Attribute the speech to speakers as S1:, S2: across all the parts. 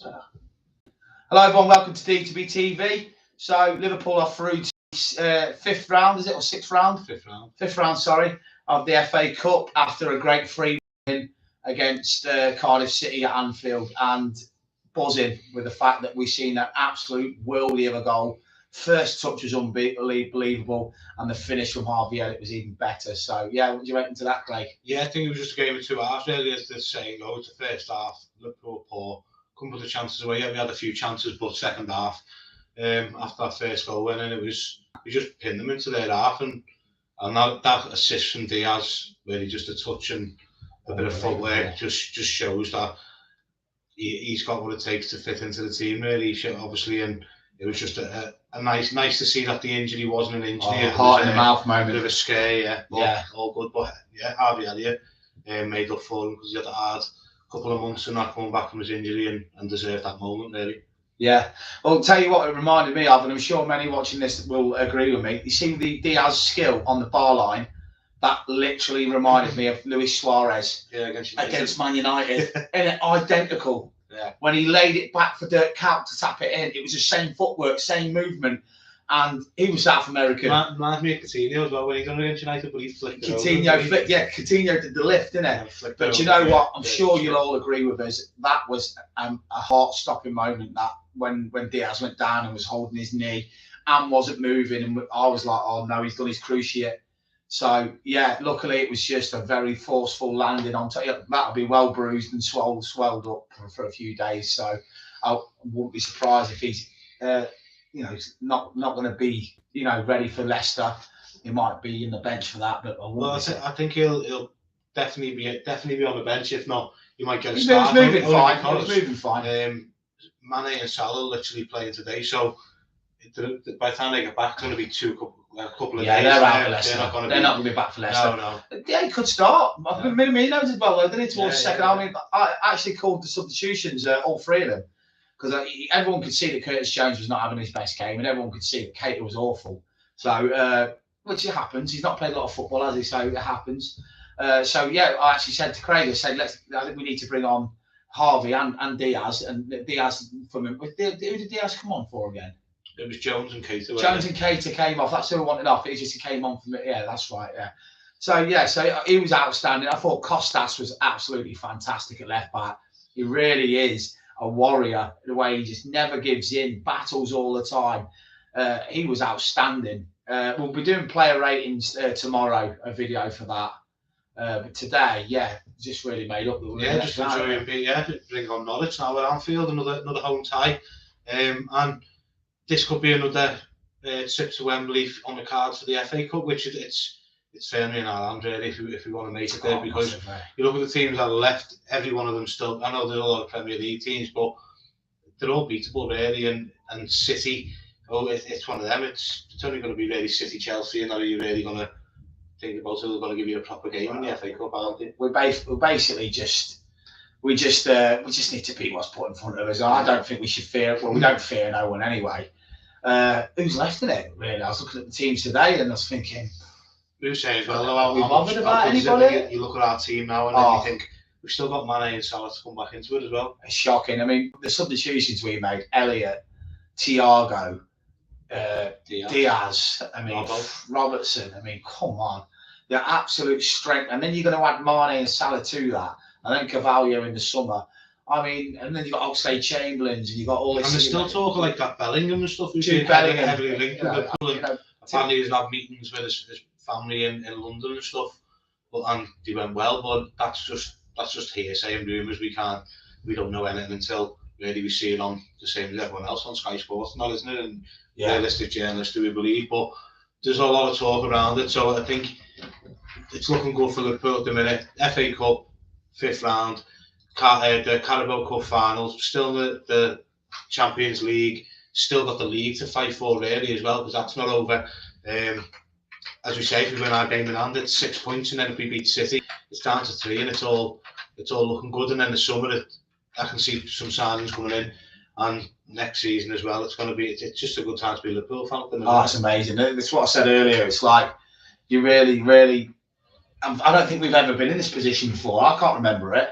S1: Hello everyone, welcome to D2B TV. So Liverpool are through to fifth round, is it, or sixth round? Fifth round, sorry, of the FA Cup after a great 3 win against Cardiff City at Anfield, and buzzing with the fact that we've seen an absolute worldie of a goal. First touch was unbelievable, and the finish from Harvey Elliott was even better. So yeah, what do you reckon to that, Craig?
S2: Yeah, I think it was just a game of two halves really, as they're saying. Oh, it's the first half, Liverpool poor, couldn't put the chances away. Yeah, we had a few chances, but second half, after that first goal win, and we just pinned them into their half, and that assist from Diaz, really just a touch and a bit of footwork, just shows that he's got what it takes to fit into the team really, obviously. And it was just a nice to see that the injury wasn't an injury.
S1: It heart in the mouth moment.
S2: A bit of a scare, yeah. All good, but yeah, Harvey Elliott made up for him because he had a hard couple of months and not coming back from his injury, and deserved that moment really.
S1: Yeah, well, I'll tell you what it reminded me of, and I'm sure many watching this will agree with me. You see the Diaz skill on the bar line, that literally reminded me of Luis Suarez against Man United, and identical.
S2: Yeah.
S1: When he laid it back for Dirk Kuyt to tap it in, it was the same footwork, same movement, and he was South American.
S2: Reminds me of Coutinho as well when he done against United, but he flicked it
S1: Coutinho
S2: over.
S1: Coutinho did the lift, didn't it? But you know what? I'm sure you'll all agree with us. That was a heart-stopping moment. That when Diaz went down and was holding his knee and wasn't moving, and I was like, oh no, he's done his cruciate. So yeah, luckily it was just a very forceful landing on top. That'll be well bruised and swelled up for a few days. So I wouldn't be surprised if he's not going to be ready for Leicester. He might be in the bench for that, but
S2: I think he'll definitely be on the bench. If not, he might get a
S1: start. He was moving fine.
S2: Mane and Salah literally playing today, so by the time they get back, it's going to be a couple of days.
S1: They're out for Leicester. They're not going to be back for Leicester.
S2: No.
S1: Yeah, he could start. Minamino as well, didn't he, towards the second half? I mean, I actually called the substitutions, all three of them, because everyone could see that Curtis Jones was not having his best game, and everyone could see that Keita was awful. So, which it happens. He's not played a lot of football, has he? So it happens. So yeah, I actually said to Craig, I think we need to bring on Harvey and Diaz, and Diaz from him. Who did Diaz come on for again?
S2: It was Jones and Keita.
S1: Jones and Keita came off. That's who I wanted off. It just came on from it. Yeah, that's right. Yeah. So he was outstanding. I thought Costas was absolutely fantastic at left back. He really is a warrior. The way he just never gives in, battles all the time. He was outstanding. We'll be doing player ratings tomorrow. A video for that. But today, just really made up.
S2: Just enjoying bring on Norwich now at Anfield, another home tie, and this could be another trip to Wembley on the cards for the FA Cup, which it's firmly in our hands really if we want to make it there, because you look at the teams that are left, every one of them still. I know there are a lot of Premier League teams, but they're all beatable really, and City. It's one of them. It's only going to be really City, Chelsea, and are you really going to think about who they're going to give you a proper game in the FA Cup, aren't they?
S1: We basically just need to beat what's put in front of us. I don't think we should fear. Well, we don't fear no one anyway. Who's left in it? Really, I was looking at the teams today and I was thinking,
S2: who's saying as well?
S1: Are we bothered about anybody?
S2: You look at our team now and then you think we've still got Mane and Salah to come back into it as well.
S1: It's shocking. I mean, the substitutions we made: Elliott, Thiago, Diaz. I mean, Robertson. I mean, come on, the absolute strength. And then you're going to add Mane and Salah to that, and then Carvalho in the summer. I mean, and then you've got Oxlade-Chamberlains, and you've got all this.
S2: And they're still talking like that Bellingham and stuff.
S1: Jude Bellingham,
S2: heavily linked with Liverpool. Apparently, he's had meetings with his family in London and stuff. And they went well, but that's just hearsay and rumours. We don't know anything until really we see it on the same as everyone else on Sky Sports, not, isn't it? And realistic journalists, do we believe? But there's a lot of talk around it, so I think it's looking good for Liverpool at the minute. FA Cup, 5th round. The Carabao Cup finals, still the Champions League, still got the league to fight for really as well, because that's not over. As we say, if we win our game in hand, it's 6 points, and then if we beat City, it's down to 3, and it's all looking good. And then the summer, I can see some signings coming in, and next season as well. It's just a good time to be a Liverpool fan.
S1: Oh, it's amazing. That's what I said earlier. It's like you really. I don't think we've ever been in this position before. I can't remember it.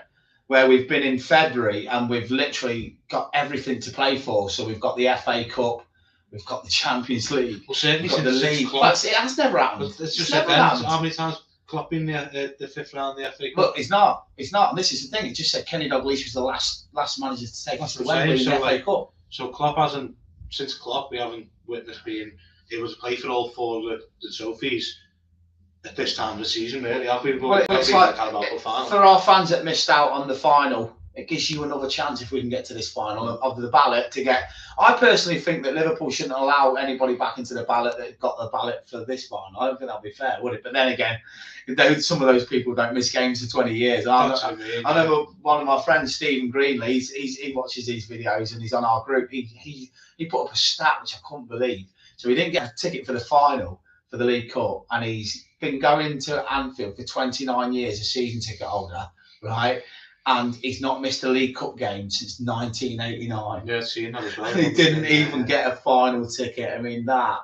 S1: where we've been in February and we've literally got everything to play for. So we've got the FA Cup, we've got the Champions League,
S2: well, certainly
S1: we've got the league.
S2: Klopp,
S1: It has never happened.
S2: it's just
S1: never happened.
S2: How many times Klopp in the fifth round of the FA Cup?
S1: Look, it's not. And this is the thing. It just said Kenny Dalglish was the last manager to take us to Wembley in the FA Cup.
S2: So Klopp hasn't, since Klopp, we haven't witnessed being able to play for all four of the trophies at this time of the season, really.
S1: It's like, for our fans that missed out on the final, it gives you another chance if we can get to this final of the ballot to get. I personally think that Liverpool shouldn't allow anybody back into the ballot that got the ballot for this final. I don't think that'd be fair, would it? But then again, some of those people don't miss games for 20 years. I remember one of my friends, Stephen Greenley, he watches these videos and he's on our group. He put up a stat which I couldn't believe. So he didn't get a ticket for the final for the League Cup, and he's been going to Anfield for 29 years, a season ticket holder, right? And he's not missed a League Cup game since 1989.
S2: Yeah, seeing that as well.
S1: He didn't even get a final ticket. I mean, that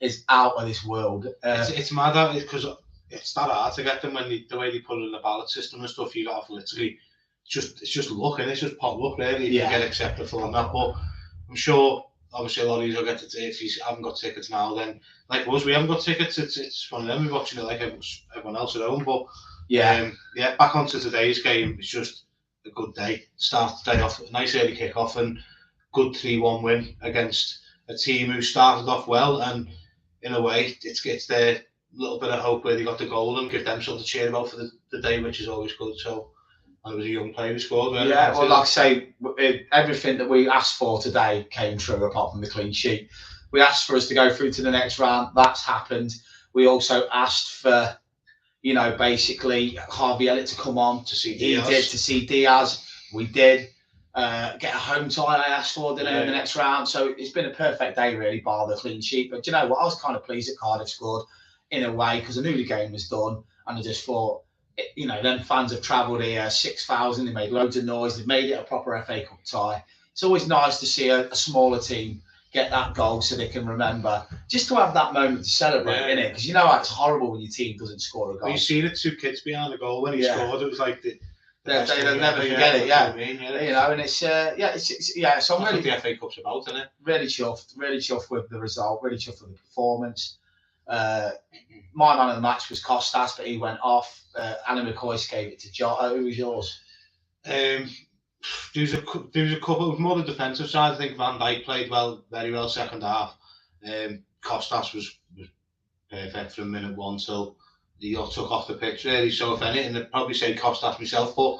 S1: is out of this world.
S2: It's mad because it's that hard to get them when the way they put it in the ballot system and stuff. You got to literally it's just luck, and it's just pot luck, really. If you get accepted for that, but I'm sure. Obviously, a lot of these will get to if you haven't got tickets now. Then, like us, we haven't got tickets. It's one of them. We're watching it like everyone else at home. But back onto today's game. It's just a good day. Start the day off, a nice early kick-off, and good 3-1 win against a team who started off well. And in a way, it's their little bit of hope where they got the goal and give them something to cheer about for the day, which is always good. So. And it was a young player who scored.
S1: Yeah, well, like I say, everything that we asked for today came true, apart from the clean sheet. We asked for us to go through to the next round. That's happened. We also asked for, basically Harvey Elliott to come on to see Diaz. He did to see Diaz. We did get a home tie. I asked for in the next round. So it's been a perfect day, really, bar the clean sheet. But you know what? I was kind of pleased that Cardiff scored in a way because I knew the game was done, and I just thought. Them fans have travelled here, 6,000, they made loads of noise, they've made it a proper FA Cup tie. It's always nice to see a smaller team get that goal so they can remember, just to have that moment to celebrate, innit? Because it's horrible when your team doesn't score a goal.
S2: Well, you see the two kids behind the goal when he scored, it was like
S1: they'll never forget it, and it's, so I'm really,
S2: the FA Cup's about, isn't it?
S1: Really chuffed with the result, really chuffed with the performance. My man of the match was Costas, but he went off. Alan McCoy gave it to Jota. Who was yours?
S2: There's a couple of more the defensive side. I think Van Dijk played very well second half. Costas was perfect from minute one till he got took off the pitch, really. So if anything, I'd probably say Costas myself. But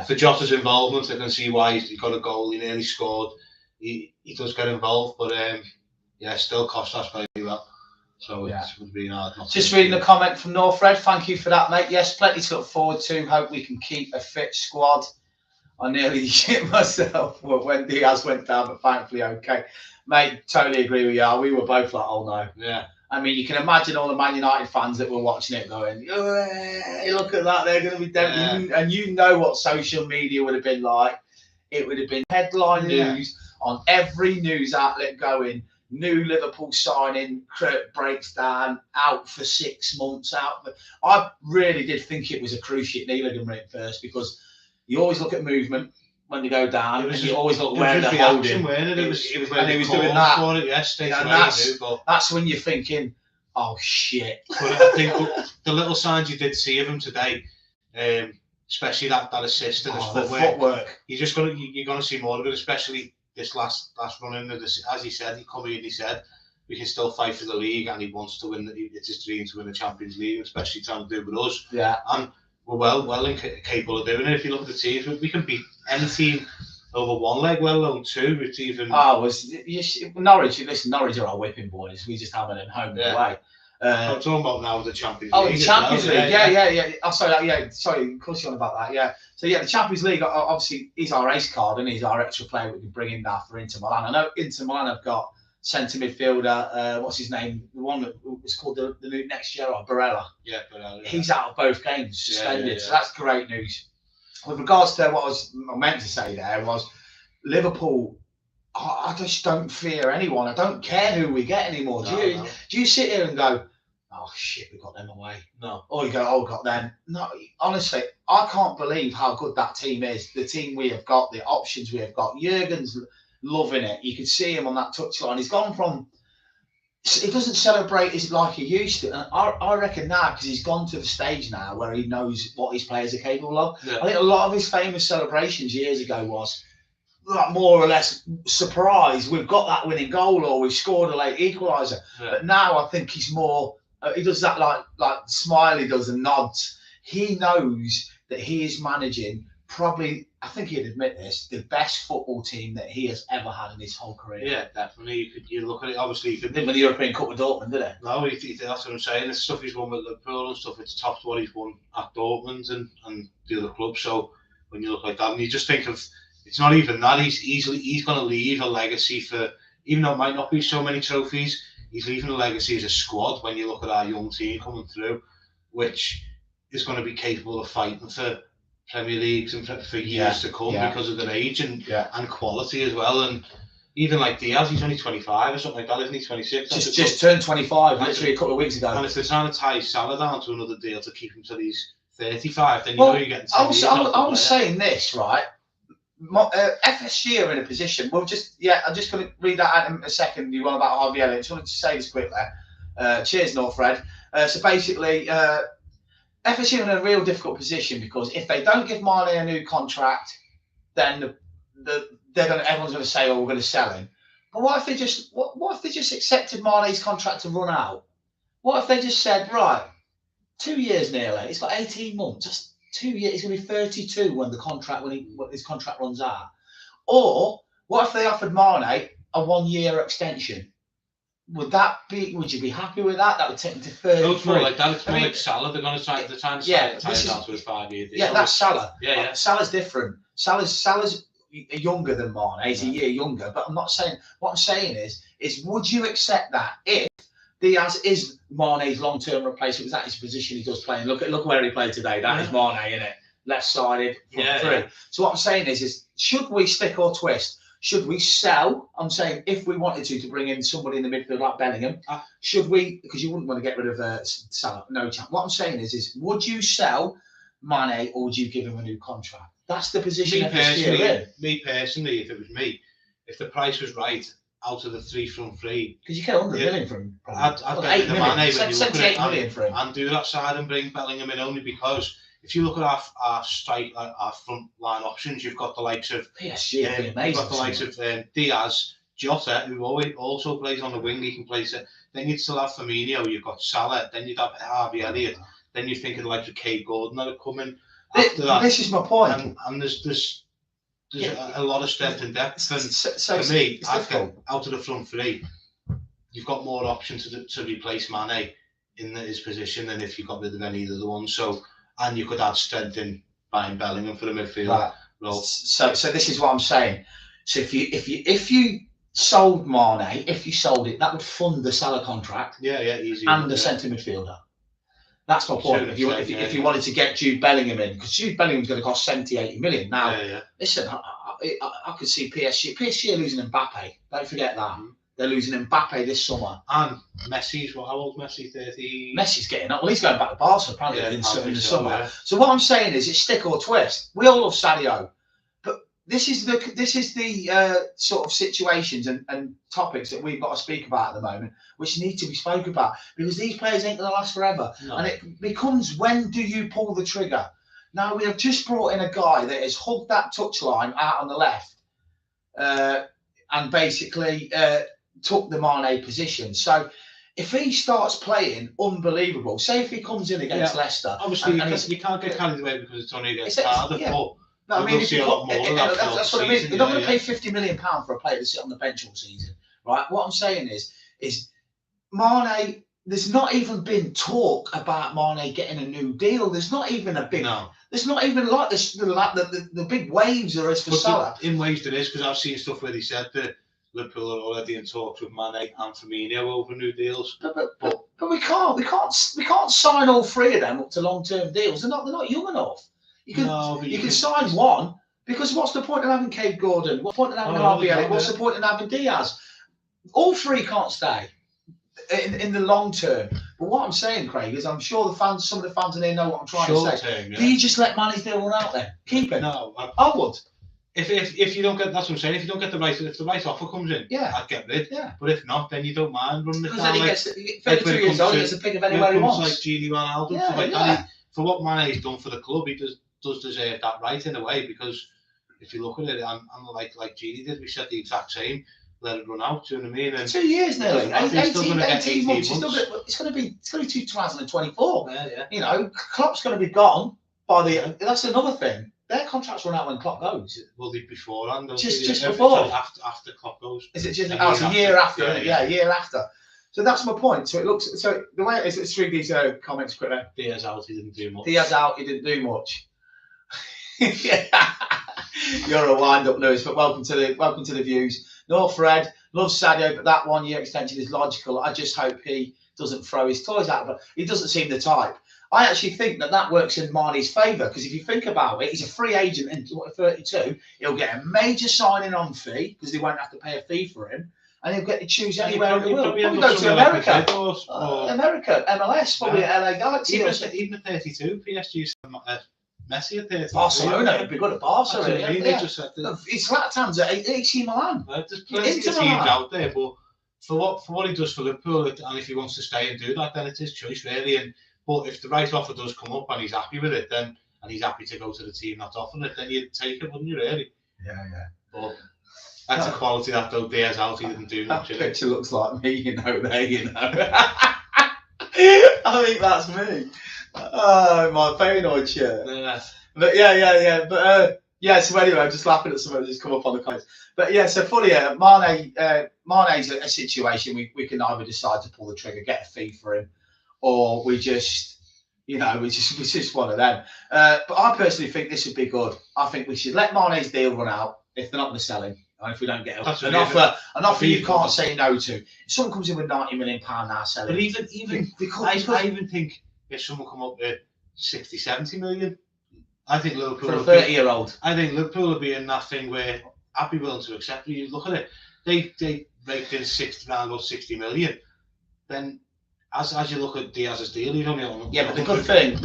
S2: for Jota's involvement, I can see why he got a goal. He nearly scored. He does get involved, but still Costas played well. So it would be hard not
S1: just reading a comment from North Red. Thank you for that, mate. Yes, plenty to look forward to. Hope we can keep a fit squad. I nearly shit myself when Diaz went down, but thankfully okay. Mate, totally agree with you. We were both like, oh no.
S2: Yeah.
S1: I mean, you can imagine all the Man United fans that were watching it going, hey, look at that, they're going to be dead. And you know what social media would have been like. It would have been headline news on every news outlet going, new Liverpool signing, breaks down, out for 6 months. I really did think it was a cruise ship knee ligament at first, because you always look at movement when you go down, and you always look where they're holding.
S2: He was
S1: doing that. That's when you're thinking, oh shit.
S2: But I think the little signs you did see of him today, especially that assist and his
S1: footwork.
S2: You're gonna see more of it, especially this last run in. As he said, he said we can still fight for the league, and he wants to win. It's his dream to win the Champions League, especially trying to do it with us.
S1: Yeah.
S2: And we're well capable of doing it. If you look at the teams, we can beat any team over one leg, let alone two. It's even.
S1: Norwich? Listen, Norwich are our whipping boys. We just have them home and away.
S2: I'm talking about now the Champions
S1: League.
S2: Oh, the
S1: Champions League, yeah. Oh, sorry, of course you're on about that, yeah. So the Champions League, obviously, he's our ace card, and he's our extra player we can bring in now for Inter Milan. I know Inter Milan have got centre midfielder, what's his name? The one that was called the new next year, Barella.
S2: Yeah, Barella. Yeah.
S1: He's out of both games, suspended, so that's great news. With regards to what I meant to say there was, Liverpool, I just don't fear anyone. I don't care who we get anymore. Do you sit here and go, oh shit, we got them away.
S2: No.
S1: Or you go, oh, got them. No, honestly, I can't believe how good that team is. The team we have got, the options we have got. Jurgen's loving it. You can see him on that touchline. He's gone from, he doesn't celebrate as like he used to. And I reckon now, because he's gone to the stage now where he knows what his players are capable of.
S2: Yeah.
S1: I think a lot of his famous celebrations years ago was like more or less surprise. We've got that winning goal, or we've scored a late equaliser.
S2: Yeah.
S1: But now I think he's more. He does that like Smiley does and nods. He knows that he is managing probably, I think he'd admit this, the best football team that he has ever had in his whole career.
S2: Yeah, definitely. You look at it, obviously. You could
S1: Didn't win the European Cup with Dortmund, did he?
S2: No, that's what I'm saying. The stuff he's won with Liverpool and stuff, it's top to what he's won at Dortmund and the other clubs. So when you look like that, and you just think of, it's not even that. He's going to leave a legacy for, even though it might not be so many trophies, he's leaving a legacy as a squad. When you look at our young team coming through, which is going to be capable of fighting for Premier Leagues and for years to come because of their age and quality as well. And even like Diaz, he's only 25 or something like that, isn't he? 26.
S1: Just turned 25 literally a couple of weeks ago.
S2: And if they're trying to tie Salah down to another deal to keep him till he's 35, then you know you're getting. I
S1: was saying this, right? FSG are in a position. We'll just I'm just going to read that out in a second. You want about Harvey Elliott? Just wanted to say this quickly. Cheers, Northred. So basically, FSG are in a real difficult position because if they don't give Mane a new contract, then everyone's going to say, "Oh, we're going to sell him." But what if they just what if they just accepted Mane's contract to run out? What if they just said, right, 2 years nearly, he's got 18 months, just 2 years, he's going to be 32 when his contract runs out. Or what if they offered Mane a 1 year extension? Would you be happy with that? That would take him to 30.
S2: No, it's more like that. It's more like Salah. They're going to tie him down to his 5 year deal.
S1: Yeah, that's Salah.
S2: Yeah.
S1: Salah's different. Salah's younger than Mane. He's a year younger. But I'm not saying. What I'm saying is would you accept that if Diaz is Mane's long-term replacement? Is that his position he does play? And look where he played today. That is Mane, isn't it? Left-sided front three. Yeah. So what I'm saying is should we stick or twist? Should we sell? I'm saying if we wanted to bring in somebody in the midfield like Bellingham, should we? Because you wouldn't want to get rid of Salah. No chance. What I'm saying is would you sell Mane or would you give him a new contract? That's the position.
S2: Me personally, if it was me, if the price was right, out of the three front three,
S1: because you get 100 million from him.
S2: I'd get rid of Mane
S1: 78 million for him,
S2: and do that side and bring Bellingham in only because. If you look at our front line options, you've got the likes of
S1: PSG,
S2: you've got the likes of Diaz, Jota, who also plays on the wing. He can play it. Then you'd still have Firmino. You've got Salah. Then you'd have Harvey Elliott. Then you're thinking like of Cade Gordon that are coming after that.
S1: This is my point.
S2: And there's a lot of strength and depth. And for me, out of the front three, you've got more options to replace Mane in his position than if you got rid of any of the other ones. So. And you could add strength in buying Bellingham for the midfield role.
S1: So this is what I'm saying. So if you sold Mane, if you sold it, that would fund the Salah contract.
S2: Easy.
S1: And the centre midfielder. That's my point. If you wanted to get Jude Bellingham in, because Jude Bellingham's going to cost 70, 80 million. Now, listen, I could see PSG are losing Mbappe. Don't forget that. They're losing Mbappe this summer.
S2: And Messi's, how old Messi? 30?
S1: Messi's getting up. Well, he's going back to Barca apparently in the summer.
S2: Yeah.
S1: So what I'm saying is it's stick or twist. We all love Sadio. But this is the sort of situations and topics that we've got to speak about at the moment, which need to be spoken about. Because these players ain't going to last forever. No. And it becomes, when do you pull the trigger? Now, we have just brought in a guy that has hugged that touchline out on the left and basically... took the Mane position. So if he starts playing unbelievable, say if he comes in against Leicester,
S2: obviously you can't get carried away because it's only against Cardiff.
S1: No, I mean,
S2: see a lot more of that.
S1: That's what I mean. They're not going to pay £50 million for a player to sit on the bench all season, right? What I'm saying is Mane. There's not even been talk about Mane getting a new deal. There's not even a big. No. There's not even like this. The big waves there is for Salah.
S2: In waves there is, because I've seen stuff where he said that Liverpool are already in talks with Mane and Firmino over new deals.
S1: But we can't sign all three of them up to long-term deals. They're not young enough. You can sign one, because what's the point of having Cade Gordon? What's the point of having Harvey Elliott? What's the point of having Diaz? All three can't stay. in the long term. But what I'm saying, Craig, is I'm sure some of the fans in here know what I'm trying to say. Do you just let Mane's deal run out then? Keep him.
S2: No,
S1: I would.
S2: If you don't get, that's what I'm saying. If you don't get if the right offer comes in, I'd get rid.
S1: Yeah.
S2: But if not, then you don't mind running it down.
S1: Because then he gets 32 years old. He gets a pick of anywhere he wants.
S2: Like Gini Ronaldo, stuff like that. For what Mane's done for the club, he does deserve that right in a way. Because if you look at it, and like Gini did, we said the exact same. Let it run out. Do you know what I mean? And
S1: 2 years nearly. 18 months. It's going to be 2024.
S2: Yeah.
S1: You know, Klopp's going to be gone by the. That's another thing. Their contracts run out when Klopp goes.
S2: Will they beforehand?
S1: Just before.
S2: After Klopp goes.
S1: Is it just a year after? Yeah, a year after. So that's my point. So it looks. So the way it is, let's read these comments quickly.
S2: Diaz out. He didn't do much.
S1: Diaz out. He didn't do much. You're a wind-up, Lewis. But welcome to the views. No, Fred loves Sadio, but that 1 year extension is logical. I just hope he doesn't throw his toys out, but he doesn't seem the type. I actually think that works in Mane's favour, because if you think about it, he's a free agent in 32. He'll get a major signing-on fee because they won't have to pay a fee for him, and he'll get to choose anywhere in the world. Probably go to America, America, MLS, probably at LA Galaxy.
S2: Even at 32, PSG. Messi at 32.
S1: Barcelona would be good at Barcelona.
S2: It's
S1: Zlatan's at AC Milan.
S2: There's plenty of teams out there, but for what he does for Liverpool, and if he wants to stay and do that, then it's his choice really. But if the right offer does come up and he's happy with it, then and he's happy to go to the team that's offering it, then you'd take it, wouldn't you? Really?
S1: Yeah.
S2: But that's a quality that though Diaz out, he didn't do much.
S1: That picture looks like me, you know. There, you know. I think that's me. Oh, my paranoid shirt.
S2: Yeah.
S1: But yeah. But so anyway, I'm just laughing at something that's just come up on the comments. But yeah, so funny, Mane's a situation we can either decide to pull the trigger, get a fee for him, or we just, you know, we're just one of them. But I personally think this would be good. I think we should let Mane's deal run out if they're not going to sell him. And if we don't get an offer you can't say no to. If someone comes in with £90 million now selling.
S2: But I even think if someone come up with 60, 70 million, I think Liverpool
S1: for a 30-year-old.
S2: I think Liverpool will be in that thing where I'd be willing to accept it. You look at it, they raked in around about 60 million. Then as you look at Diaz's deal, he's only on.
S1: Yeah, but the good thing,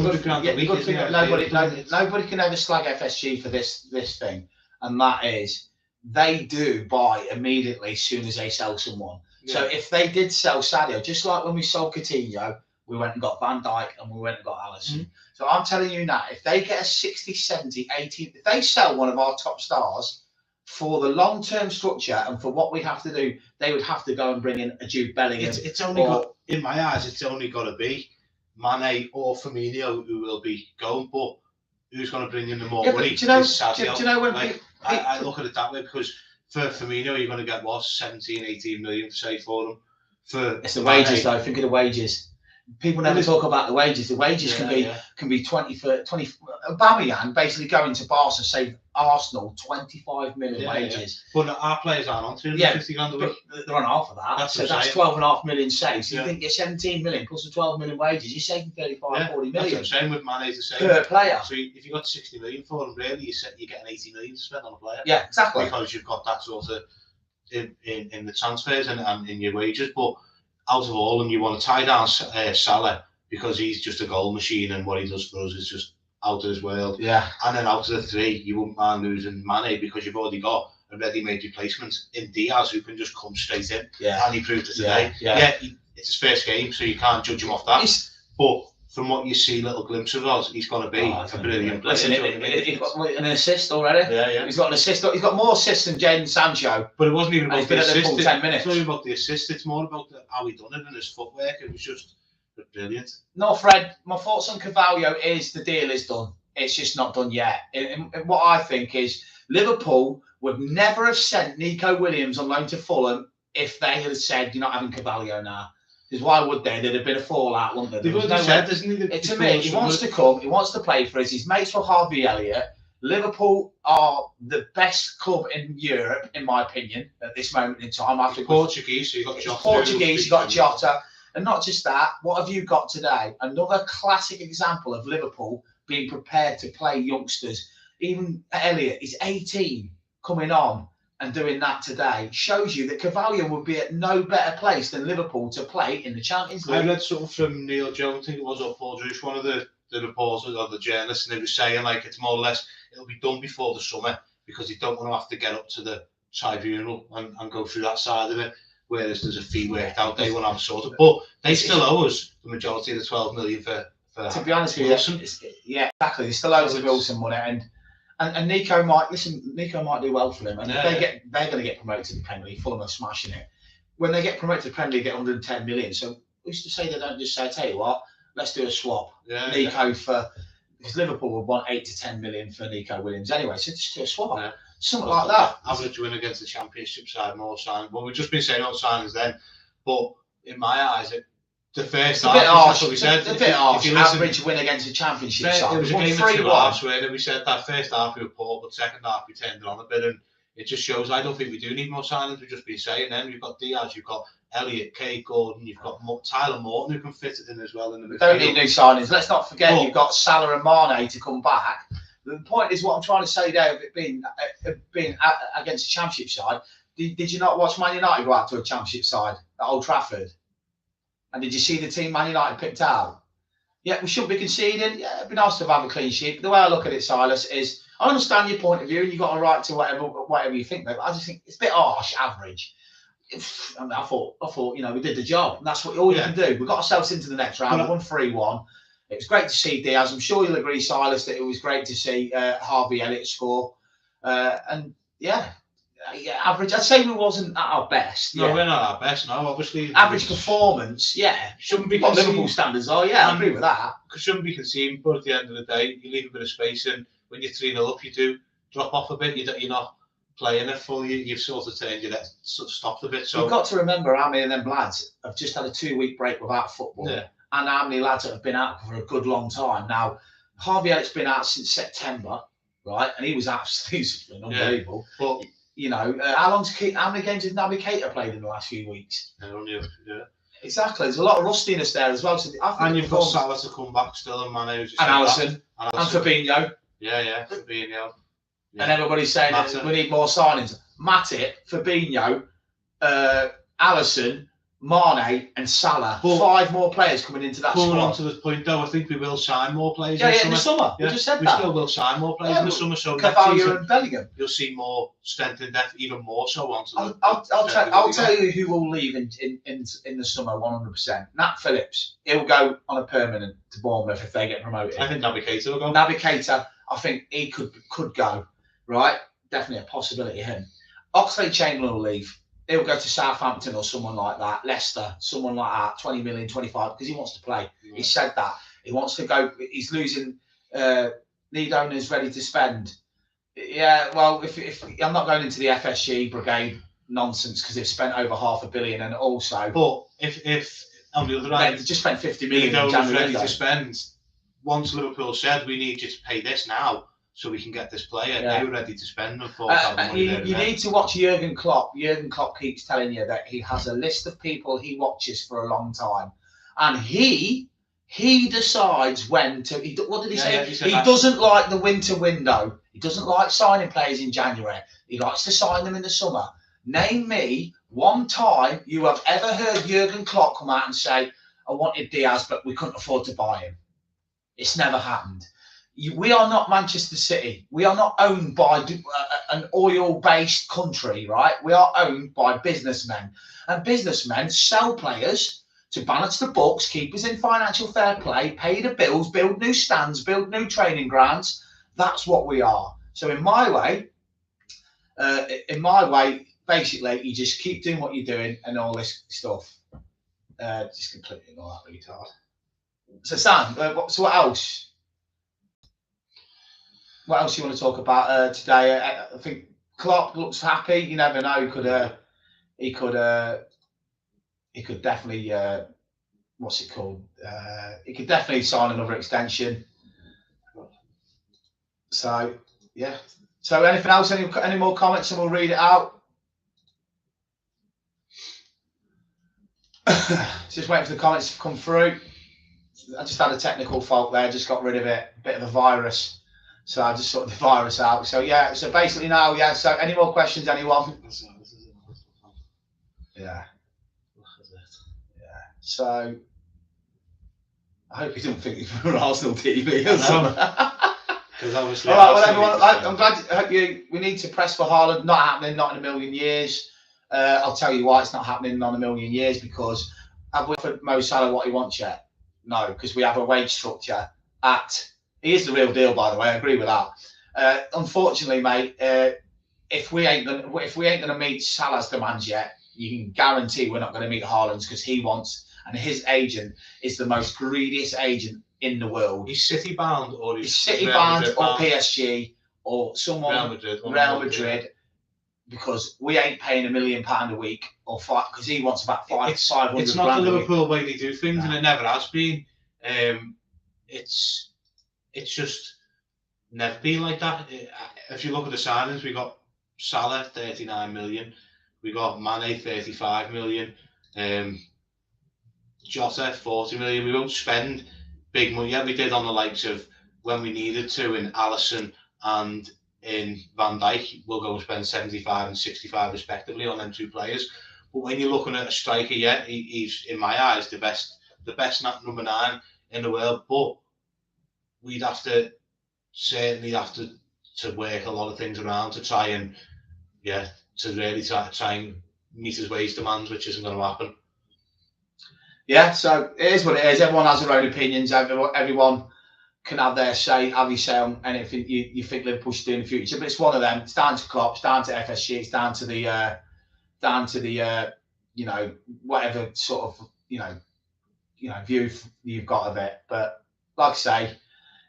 S1: nobody can ever slag FSG for this thing, and that is they do buy immediately as soon as they sell someone. Yeah. So if they did sell Sadio, just like when we sold Coutinho, we went and got Van Dijk and we went and got Alisson. Mm-hmm. So I'm telling you now, if they get a 60, 70, 80, if they sell one of our top stars for the long-term structure and for what we have to do, they would have to go and bring in a Jude Bellingham.
S2: It's only got, in my eyes, it's only got to be Mane or Firmino who will be going, but who's going to bring in the more money?
S1: Do you know when
S2: I look at it that way, because for Firmino, you're going to get 17, 18 million, say, for him.
S1: It's the wages, though. Think of the wages. People never talk about the wages. The wages can be 20. Aubameyang basically going to Barca, save Arsenal 25 million wages.
S2: Yeah. But our players aren't on 250 grand a week.
S1: They're on half of that. That's 12.5 million saved. So you think you're 17 million plus the 12 million wages, you're saving 35, 40 million.
S2: That's what I'm saying with Mane, the same
S1: per player.
S2: So if you got 60 million for him, really, you're getting 80 million to spend on a player.
S1: Yeah, exactly.
S2: Because you've got that sort of in the transfers and in your wages, but out of all, and you want to tie down Salah because he's just a goal machine and what he does for us is just out of this world.
S1: Yeah.
S2: And then out of the three, you wouldn't mind losing Mane because you've already got a ready-made replacement in Diaz who can just come straight in.
S1: Yeah.
S2: And he proved it today. It's his first game, so you can't judge him off that. But from what you see, little glimpse of us, he's going to be a brilliant player.
S1: Listen, he's got an assist already.
S2: Yeah.
S1: He's got an assist. He's got more assists than Jadon Sancho.
S2: But it wasn't even about the assist.
S1: 10 minutes.
S2: It's not even about the assist. It's more about how he done it and his footwork. It was just brilliant.
S1: No, Fred, my thoughts on Carvalho is the deal is done. It's just not done yet. And what I think is Liverpool would never have sent Nico Williams on loan to Fulham if they had said, you're not having Carvalho now. Because why would they? There'd have been a fallout, wouldn't there?
S2: They've already said, isn't he?
S1: To me, he wants to come. He wants to play for us. His mates for Harvey Elliott. Liverpool are the best club in Europe, in my opinion, at this moment in time. After
S2: Portuguese, so you've got Jota.
S1: Portuguese, you've got Jota. And not just that, what have you got today? Another classic example of Liverpool being prepared to play youngsters. Even Elliott is 18 coming on. and doing that today shows you that Cavalier would be at no better place than Liverpool to play in the Champions League.
S2: I read something from Neil Jones, I think it was, or Paul Druce, one of the reporters or the journalists, and they were saying like it's more or less it'll be done before the summer because they don't want to have to get up to the tribunal and go through that side of it. Whereas there's a fee worked out, they won't have sorted. But they still owe us the majority of the 12 million for
S1: to be honest with you. Yeah, exactly. They still owe us Wilson money, and Nico might do well for them. And they're going to get promoted to the Premier League. Fulham are smashing it. When they get promoted to the Premier League, they get 110 million. So who's to say they don't just say, tell you what, let's do a swap. Nico for, because Liverpool would want 8 to 10 million for Nico Williams anyway. So just do a swap. Yeah. Something like that.
S2: Average win against the Championship side, more signings. Well, we've just been saying all signings then, but in my eyes, the first half, that's what we said.
S1: A bit harsh. Average win against the Championship side.
S2: It was a game of 2 halves where we said that first half we were poor, but second half we turned it on a bit, and it just shows. I don't think we do need more signings. We've just been saying then. You've got Diaz, you've got Elliott, Kay, Gordon, you've got Tyler Morton who can fit it in as well. In the midfield.
S1: Don't need new signings. Let's not forget you've got Salah and Mane to come back. The point is what I'm trying to say there, of it being against the Championship side. Did you not watch Man United go out to a Championship side at Old Trafford? And did you see the team Man United picked out? Yeah, we shouldn't be conceding. Yeah, it'd be nice to have a clean sheet. But the way I look at it, Silas, is I understand your point of view and you've got a right to whatever you think, but I just think it's a bit harsh, average. I mean, I thought, we did the job. And that's what all you can do. We got ourselves into the next round. We won 3-1. It was great to see Diaz. I'm sure you'll agree, Silas, that it was great to see Harvey Elliott score. And average. I'd say we wasn't at our best.
S2: No, we're not at our best. No, obviously.
S1: Average performance,
S2: shouldn't be
S1: what Liverpool standards are. Yeah, I agree with that.
S2: Shouldn't be conceding, but at the end of the day, you leave a bit of space, and when you're 3-0 up, you do drop off a bit. You're not playing it full. You've sort of turned your net, sort of stopped a bit. So
S1: you've got to remember how many of them lads have just had a 2-week break without football. Yeah. And how many lads have been out for a good long time. Now, Harvey Elliott's been out since September, right? And he was absolutely unbelievable. But, how many games has Naby Keita played in the last few weeks? Exactly. There's a lot of rustiness there as well. So
S2: and you've got Salah to come back still, and Mane.
S1: And Alisson. And Fabinho.
S2: Yeah, Fabinho.
S1: Yeah. And everybody's saying we need more signings. Matip, Fabinho, Alisson, Mane and Salah. But 5 more players coming into that squad.
S2: Coming on to the point though, I think we will sign more players
S1: in the summer. We just said that.
S2: We still will sign more players in the summer. So
S1: Cavalier and Bellingham.
S2: You'll see more strength in depth, even more so onto
S1: I'll tell you who will leave in the summer 100%. Nat Phillips. He'll go on a permanent to Bournemouth if they get promoted.
S2: I think Naby Keita will go.
S1: Naby Keita, I think he could go. Right? Definitely a possibility him. Oxlade-Chamberlain will leave. He'll go to Southampton or someone like that, Leicester, someone like that, 20 million, 25, because he wants to play. Yeah. He said that. He wants to go. He's losing, need owners ready to spend. Yeah, well, if I'm not going into the FSG brigade nonsense because they've spent over $500 million and also.
S2: But if on the other hand,
S1: they just spent 50 million.
S2: If they're ready to spend, once Liverpool said we need you to pay this now, so we can get this player. They were ready to spend them for
S1: you need to watch Jurgen Klopp. Jurgen Klopp keeps telling you that he has a list of people he watches for a long time. And he decides when to... what did he say? He doesn't like the winter window. He doesn't like signing players in January. He likes to sign them in the summer. Name me one time you have ever heard Jurgen Klopp come out and say, I wanted Diaz, but we couldn't afford to buy him. It's never happened. We are not Manchester City. We are not owned by an oil-based country, right? We are owned by businessmen. And businessmen sell players to balance the books, keep us in financial fair play, pay the bills, build new stands, build new training grounds. That's what we are. So in my way, basically, you just keep doing what you're doing and all this stuff. Just completely ignore that retard. So Sam, so what else? What else do you want to talk about today? I think Klopp looks happy. You never know. He could definitely. What's it called? He could definitely sign another extension. So yeah. So anything else? Any more comments, and we'll read it out. Just waiting for the comments to come through. I just had a technical fault there. Just got rid of it. A bit of a virus. So I just sorted the virus out. So yeah, so basically now, yeah. So any more questions, anyone? Yeah. Yeah. So I hope you don't think we're Arsenal TV or something.
S2: Because obviously,
S1: all right, well, everyone, I'm glad. I hope we need to press for Haaland. Not happening, not in a million years. I'll tell you why it's not happening, not in a million years, because have we offered Mo Salah what he wants yet? No, because we have a wage structure he is the real deal, by the way. I agree with that. Unfortunately, mate, if we ain't gonna meet Salah's demands yet, you can guarantee we're not going to meet Haaland's, because he wants, and his agent is the most greediest agent in the world.
S2: He's City bound, or
S1: he's City bound, or PSG, or someone Real Madrid, because we ain't paying £1 million a week, or because he wants about 500.
S2: It's not the Liverpool way they do things, and it never has been. It's just never been like that. If you look at the signings, we got Salah 39 million, we got Mane 35 million, Jota 40 million. We won't spend big money. Yeah, we did on the likes of when we needed to in Alisson and in Van Dijk. We'll go and spend 75 and 65 respectively on them two players. But when you're looking at a striker, yeah, he's in my eyes the best number 9 in the world. But we'd certainly have to work a lot of things around to try and really try and meet his wage demands, which isn't going to happen.
S1: Yeah, so it is what it is. Everyone has their own opinions. Everyone can have their say, have your say on anything you think Liverpool should do in the future. But it's one of them. It's down to Klopp, it's down to FSG, it's down to the whatever sort of view you've got of it. But like I say,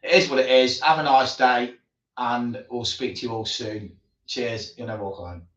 S1: it is what it is. Have a nice day, and we'll speak to you all soon. Cheers. You'll never walk alone.